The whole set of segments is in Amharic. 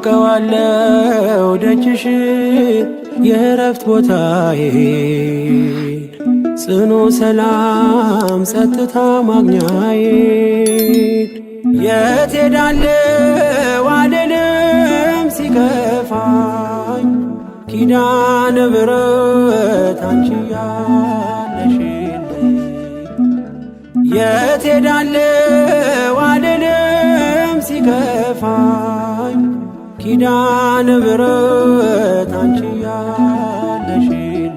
አውቀዋለሁ ደጅሽ የእረፍት ቦታዬ ጽኑ ሰላም ጸጥታ ማግኛዬ የት ሄዳለሁ አልልም ሲከፋኝ ኪዳነ ምሕረት አንቺ ያለሽልኝ የት ሄዳለሁ አልልም ሲከፋኝ ኪዳነ ምሕረት አንቺ ያለሽልኝ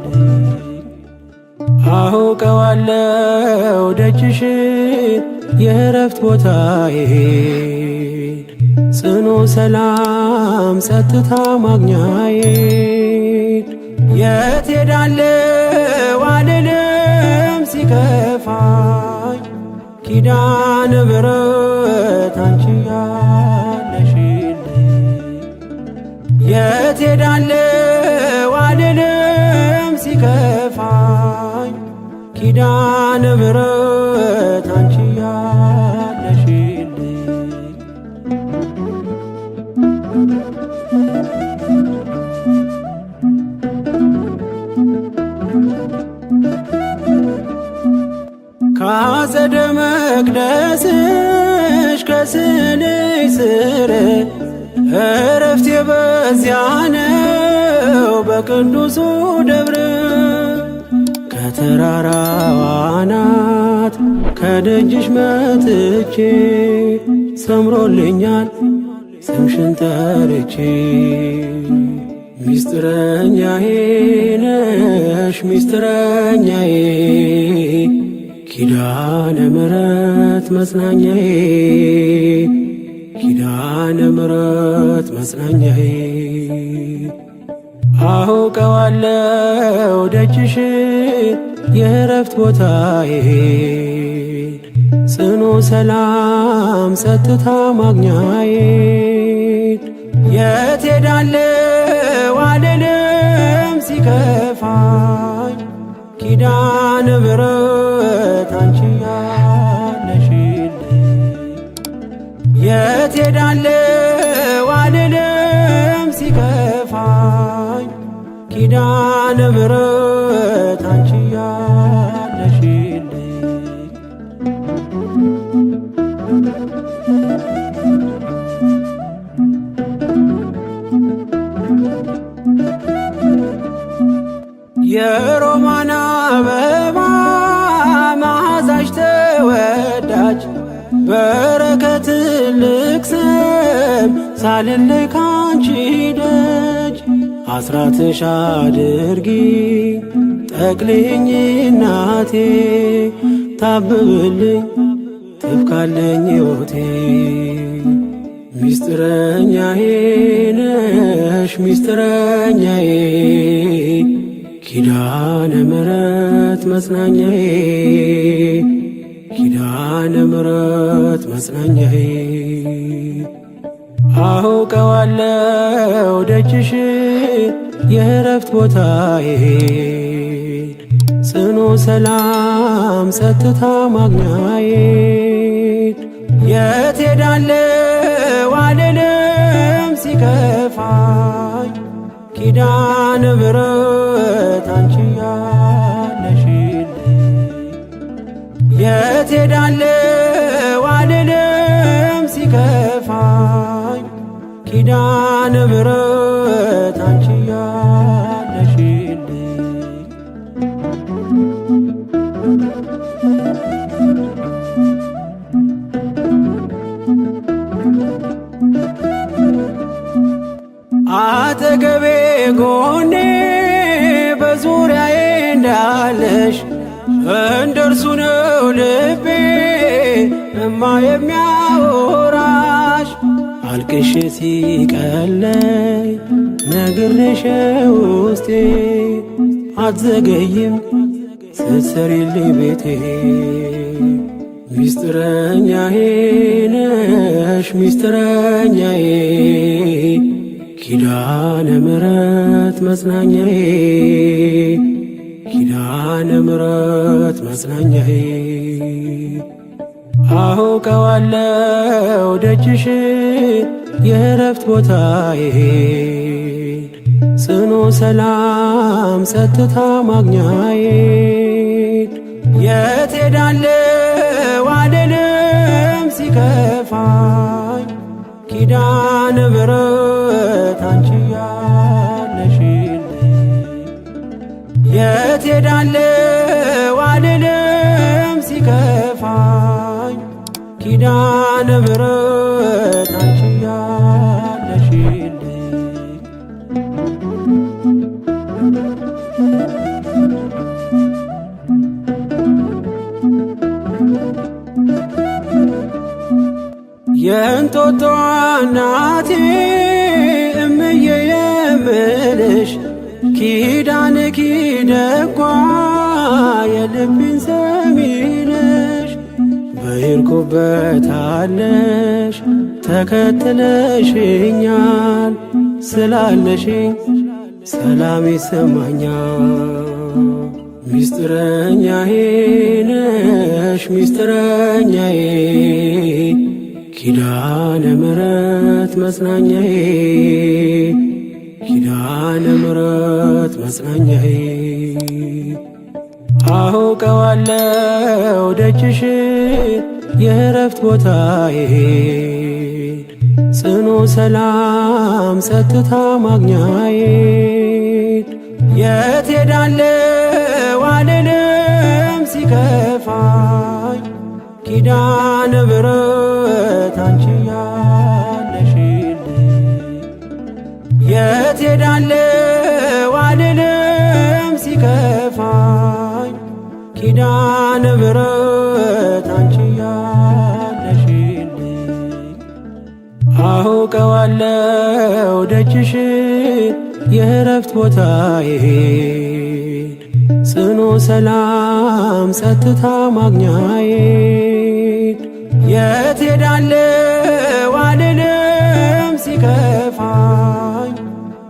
አውቀዋለሁ ደጅሽን የእረፍት ቦታዬን ጽኑ ሰላም ጸጥታ ማግኛዬን የት ሄዳለሁ አልልም ሲከፋኝ ኪዳነ ምሕረት አንቺ ያለሽልኝ የት ሄዳለሁ አልልም ሲከፋኝ ኪዳነ ምሕረት አንቺ ያለሽልኝ ከአጸደ መቅደስሽ ከስንኝ ስር እረፍቴ በዚያ ነው በቅዱሱ ደብረ ከተራራው አናት ከደጅሽ መጥቼ ሰምሮልኛል ስምሽን ጠርቼ ሚስጥረኛዬ ነሽ ሚስጥረኛዬ ኪዳነ ምሕረት መጽናኛዬ ኪዳነ ምሕረት መጽናኛዬ አውቀዋለሁ ደጅሽን የእረፍት ቦታዬን ጽኑ ሰላም ጸጥታ ማግኛዬን የት ሄዳለሁ አልልም ሲከፋኝ ኪዳነ ምሕረት አንቺ ያለሽልኝ የት ሄዳለሁ አልልም ሲከፋኝ ኪዳነ ምሕረት አንቺ ያለሽልኝ የሮማን አበባ መዓዛሽ ተወዳጅ በረከት ልቅሰም ሳልለይ ካንቺ ደጅ አስራትሽ አድርጊ ጠቅልኝ እናቴ ታብብልኝ ትብካለኝ ሕይወቴ ሚስጥረኛዬ ነሽ ሚስጥረኛዬ ኪዳነ ምሕረት መጽናኛዬ ኪዳነ ምሕረት መጽናኛዬ አውቀዋለሁ ደጅሽን የእረፍት ቦታዬን ጽኑ ሰላም ጸጥታ ማግኛዬን የት ሄዳለሁ አልልም ሲከፋኝ ኪዳነ ምሕረት አንቺ ያለሽልኝ የት ሄዳለሁ አልልም ሲከፋኝ ኪዳነ ምሕረት አንቺ ያለሽልኝ አጠገቤ ጎኔ በዙሪያዬ እንዳለሽ እንደርሱ ነው ልቤ እማ የሚያወራሽ አልቅሽ ሲቀለይ ነግሬሽ ውስጤ አትዘገይም ስትሰሪልኝ ቤቴ ሚስጥረኛዬ ነሽ ሚስጥረኛዬ ኪዳነ ምሕረት መጽናኛዬ ኪዳነ ምሕረት መጽናኛዬ አውቀዋለሁ ደጅሽን የእረፍት ቦታዬን ጽኑ ሰላም ጸጥታ ማግኛዬን የት ሄዳለሁ አልልም ሲከፋኝ ኪዳነ ምሕረት አንቺ ያለሽልኝ የት ሄዳለሁ አልልም ሲከፋኝ ኪዳነ ምሕረት አንቺ ያለሽልኝ የእንጦጦ እናቴ እምዬ የምልሽ ኪዳንኪ ደጓ የልቤን ሰሚ ነሽ በሄድኩበት አለሽ ተከትለሽኛል ስላለሽኝ ሰላም ይሰማኛል ሚስጥረኛዬ ነሽ ሚስጥረኛዬ ኪዳነ ምሕረት መጽናኛዬ ኪዳነ ምሕረት መጽናኛዬ አውቀዋለሁ ደጅሽን የእረፍት ቦታዬን ጽኑ ሰላም ጸጥታ ማግኛዬን የት ሄዳለሁ አልልም ሲከፋኝ ኪዳነ ምሕረት አንቺ ያለሽልኝ የት ሄዳለሁ አልልም ሲከፋኝ ኪዳነ ምሕረት አንቺ ያለሽልኝ አውቀዋለሁ ደጅሽን የእረፍት ቦታዬን ጽኑ ሰላም ጸጥታ ማግኛዬን የት ሄዳለሁ አልልም ሲከፋኝ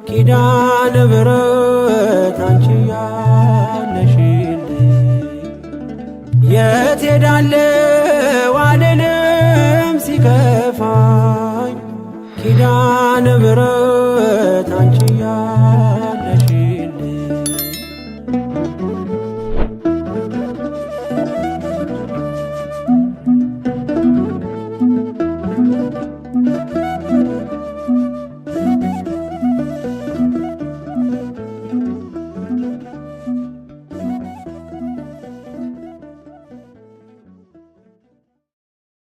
ኪዳነ ምሕረት አንቺ ያለሽልኝ የት ሄዳለሁ አልልም ሲከፋኝ ኪዳነ ምሕረት